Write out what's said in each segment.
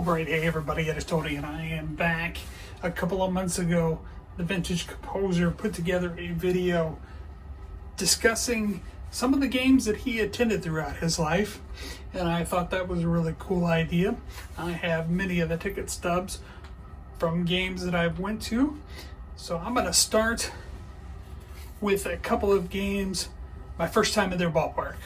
bright. Hey everybody, it is Tony and I am back. A couple of months ago, the Vintage Composer put together a video discussing some of the games that he attended throughout his life, and I thought that was a really cool idea. I have many of the ticket stubs from games that I've went to, so I'm going to start with a couple of games my first time in their ballpark.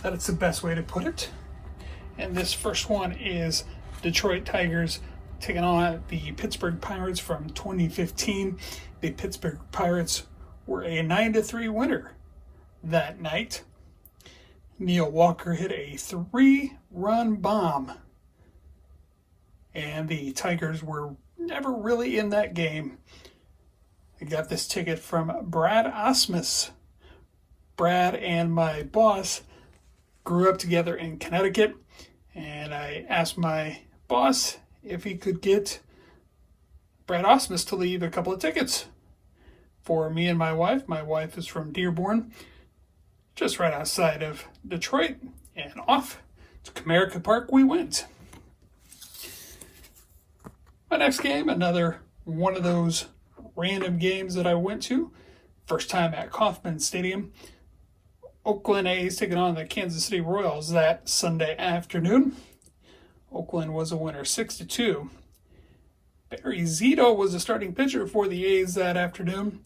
That is the best way to put it. And this first one is Detroit Tigers taking on the Pittsburgh Pirates from 2015. The Pittsburgh Pirates were a 9-3 winner that night. Neil Walker hit a 3-run bomb. And the Tigers were never really in that game. I got this ticket from Brad Osmus. Brad and my boss grew up together in Connecticut, and I asked my boss if he could get Brad Osmus to leave a couple of tickets for me and my wife. My wife is from Dearborn, just right outside of Detroit, and off to Comerica Park we went. My next game, another one of those random games that I went to. First time at Kauffman Stadium. Oakland A's taking on the Kansas City Royals that Sunday afternoon. Oakland was a winner 6-2. Barry Zito was the starting pitcher for the A's that afternoon.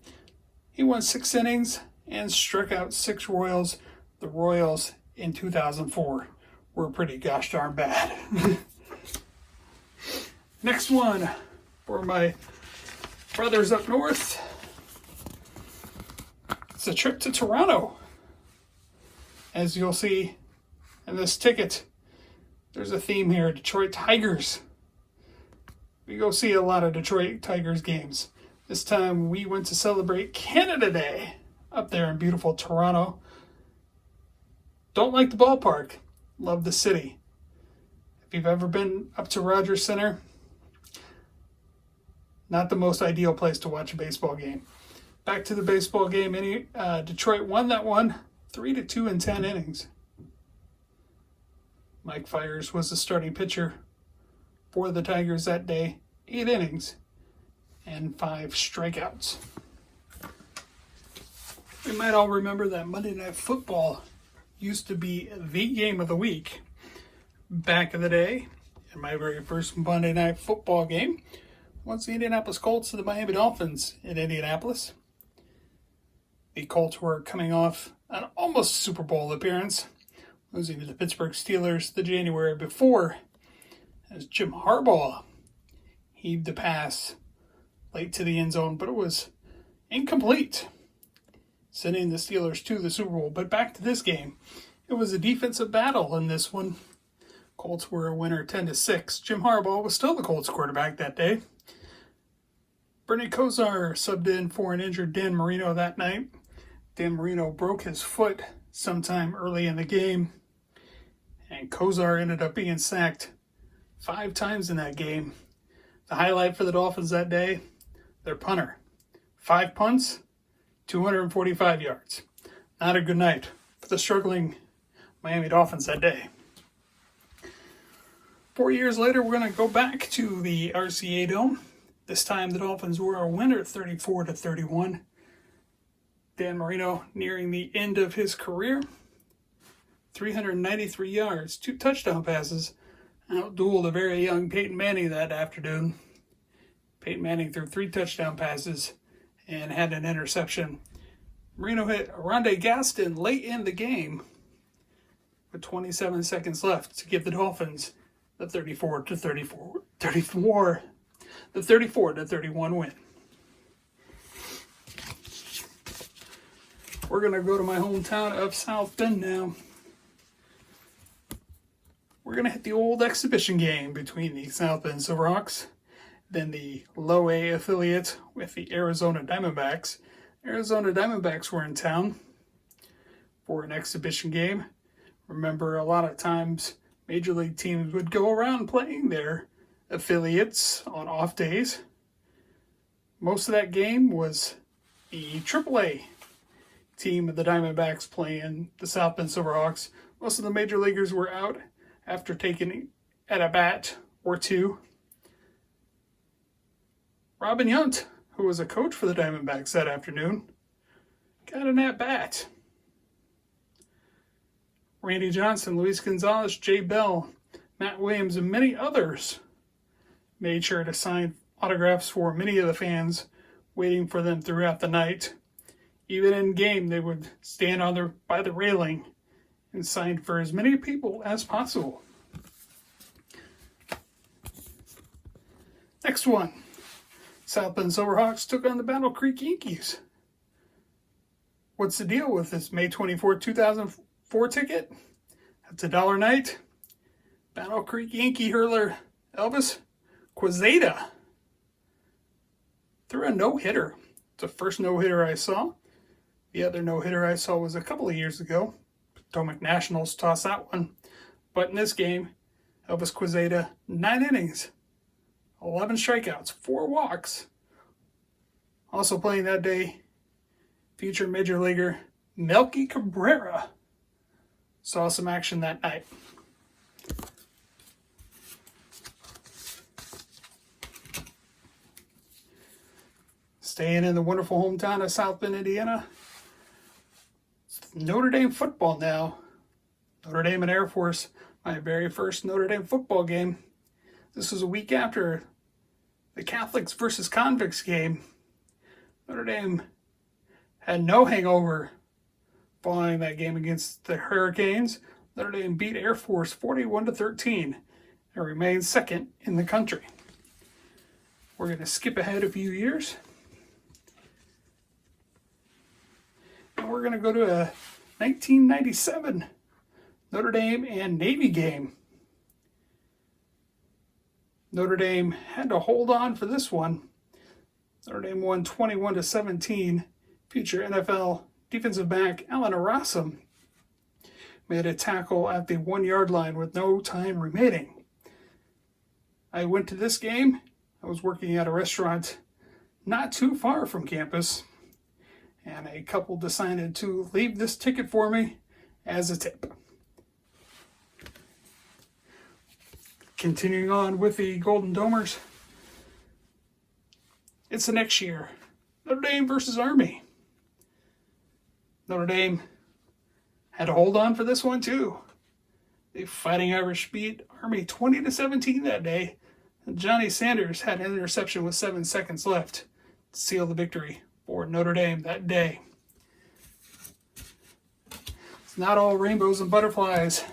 He won 6 innings and struck out 6 Royals. The Royals in 2004 were pretty gosh darn bad. Next one for my brothers up north. It's a trip to Toronto. As you'll see in this ticket, there's a theme here, Detroit Tigers. We go see a lot of Detroit Tigers games. This time we went to celebrate Canada Day up there in beautiful Toronto. Don't like the ballpark, love the city. If you've ever been up to Rogers Center, not the most ideal place to watch a baseball game. Back to the baseball game, Detroit won that one 3-2 in 10 innings. Mike Fiers was the starting pitcher for the Tigers that day. 8 innings and 5 strikeouts. We might all remember that Monday Night Football used to be the game of the week back in the day. And my very first Monday Night Football game was the Indianapolis Colts and the Miami Dolphins in Indianapolis. The Colts were coming off an almost Super Bowl appearance, losing to the Pittsburgh Steelers the January before, as Jim Harbaugh heaved the pass late to the end zone, but it was incomplete, sending the Steelers to the Super Bowl. But back to this game, it was a defensive battle in this one. Colts were a winner 10-6. Jim Harbaugh was still the Colts quarterback that day. Bernie Kosar subbed in for an injured Dan Marino that night. Dan Marino broke his foot sometime early in the game, and Kosar ended up being sacked 5 times in that game. The highlight for the Dolphins that day, their punter. 5 punts, 245 yards. Not a good night for the struggling Miami Dolphins that day. 4 years later, we're going to go back to the RCA Dome. This time the Dolphins were a winner 34-31. Dan Marino nearing the end of his career. 393 yards, 2 touchdown passes. Outdueled a very young Peyton Manning that afternoon. Peyton Manning threw 3 touchdown passes and had an interception. Marino hit Rondé Gaston late in the game with 27 seconds left to give the Dolphins the 34-31 win. We're going to go to my hometown of South Bend now. We're going to hit the old exhibition game between the South Bend Silverhawks, then the low A affiliate with the Arizona Diamondbacks. Arizona Diamondbacks were in town for an exhibition game. Remember, a lot of times major league teams would go around playing their affiliates on off days. Most of that game was the AAA team of the Diamondbacks playing the South Bend Silverhawks. Most of the major leaguers were out after taking at a bat 4-2. Robin Yount, who was a coach for the Diamondbacks that afternoon, got an at-bat. Randy Johnson, Luis Gonzalez, Jay Bell, Matt Williams, and many others made sure to sign autographs for many of the fans waiting for them throughout the night. Even in game, they would stand by the railing and sign for as many people as possible. Next one. South Bend Silverhawks took on the Battle Creek Yankees. What's the deal with this May 24, 2004 ticket? That's $1 night. Battle Creek Yankee hurler Elvis Quezada threw a no-hitter. It's the first no-hitter I saw. The other no-hitter I saw was a couple of years ago. Potomac Nationals tossed that one. But in this game, Elvis Quezada, 9 innings, 11 strikeouts, 4 walks. Also playing that day, future major leaguer Melky Cabrera saw some action that night. Staying in the wonderful hometown of South Bend, Indiana, Notre Dame football now. Notre Dame and Air Force, my very first Notre Dame football game. This was a week after the Catholics versus Convicts game. Notre Dame had no hangover following that game against the Hurricanes. Notre Dame beat Air Force 41-13 and remains second in the country. We're going to skip ahead a few years. And we're going to go to a 1997 Notre Dame and Navy game. Notre Dame had to hold on for this one. Notre Dame won 21-17. Future NFL defensive back Alan Arasam made a tackle at the 1-yard line with no time remaining. I went to this game. I was working at a restaurant not too far from campus, and a couple decided to leave this ticket for me as a tip. Continuing on with the Golden Domers, it's the next year. Notre Dame versus Army. Notre Dame had to hold on for this one too. The Fighting Irish beat Army 20-17 that day. And Johnny Sanders had an interception with 7 seconds left to seal the victory for Notre Dame that day. It's not all rainbows and butterflies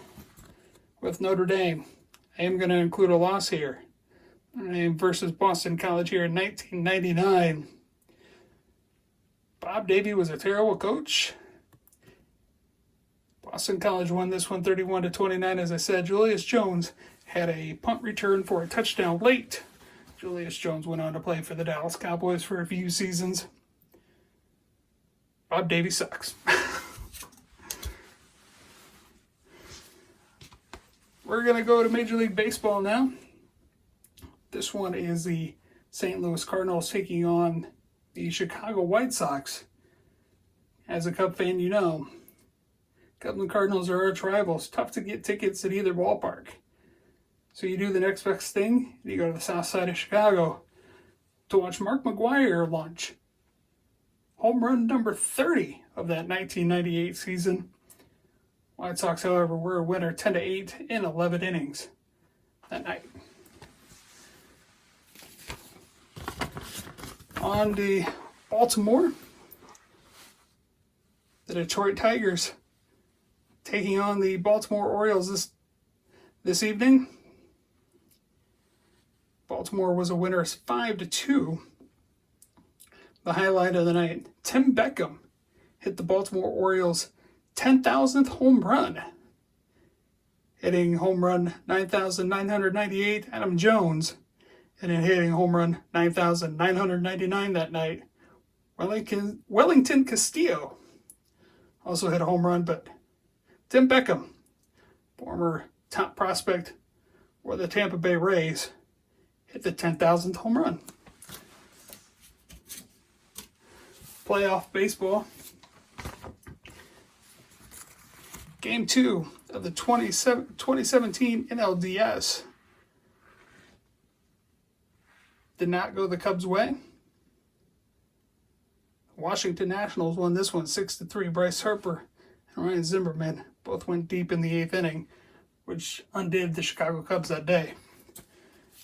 with Notre Dame. I am going to include a loss here. Notre Dame versus Boston College here in 1999. Bob Davie was a terrible coach. Boston College won this one 31-29. As I said, Julius Jones had a punt return for a touchdown late. Julius Jones went on to play for the Dallas Cowboys for a few seasons. Bob Davie sucks. We're going to go to Major League Baseball now. This one is the St. Louis Cardinals taking on the Chicago White Sox. As a Cub fan, you know, Cleveland Cardinals are arch rivals. Tough to get tickets at either ballpark. So you do the next best thing. You go to the south side of Chicago to watch Mark McGwire launch home run number 30 of that 1998 season. White Sox, however, were a winner 10-8 in 11 innings that night. On to Baltimore, the Detroit Tigers taking on the Baltimore Orioles this evening. Baltimore was a winner 5-2. The highlight of the night, Tim Beckham hit the Baltimore Orioles' 10,000th home run, hitting home run 9,998. Adam Jones, and then hitting home run 9,999 that night. Wellington Castillo also hit a home run, but Tim Beckham, former top prospect for the Tampa Bay Rays, hit the 10,000th home run. Playoff baseball. Game 2 of the 2017 NLDS. did not go the Cubs' way. Washington Nationals won this one 6-3. Bryce Harper and Ryan Zimmerman both went deep in the 8th inning, which undid the Chicago Cubs that day.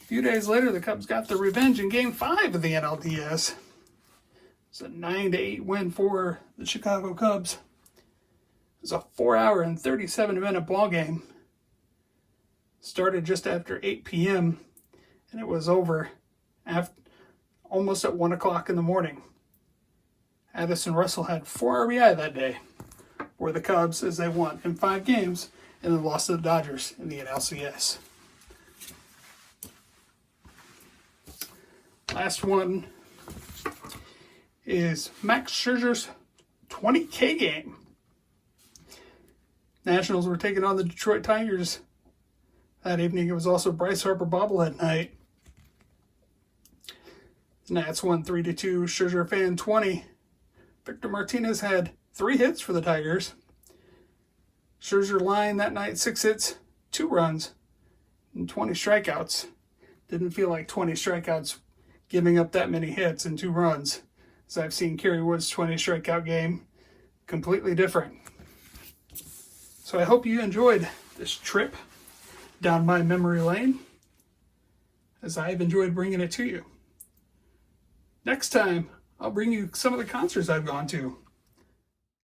A few days later, the Cubs got their revenge in Game 5 of the NLDS. It's a 9-8 win for the Chicago Cubs. It was a 4-hour and 37-minute ball game. Started just after 8 p.m. and it was over almost at 1 o'clock in the morning. Addison Russell had 4 RBI that day for the Cubs as they won in 5 games and then lost to the Dodgers in the NLCS. Last one is Max Scherzer's 20K game. Nationals were taking on the Detroit Tigers that evening. It was also Bryce Harper bobblehead night. Nats won 3-2. Scherzer fan 20. Victor Martinez had 3 hits for the Tigers. Scherzer line that night, 6 hits, 2 runs, and 20 strikeouts. Didn't feel like 20 strikeouts giving up that many hits and 2 runs. As I've seen Kerry Wood's 20 strikeout game, completely different. So I hope you enjoyed this trip down my memory lane, as I've enjoyed bringing it to you. Next time, I'll bring you some of the concerts I've gone to.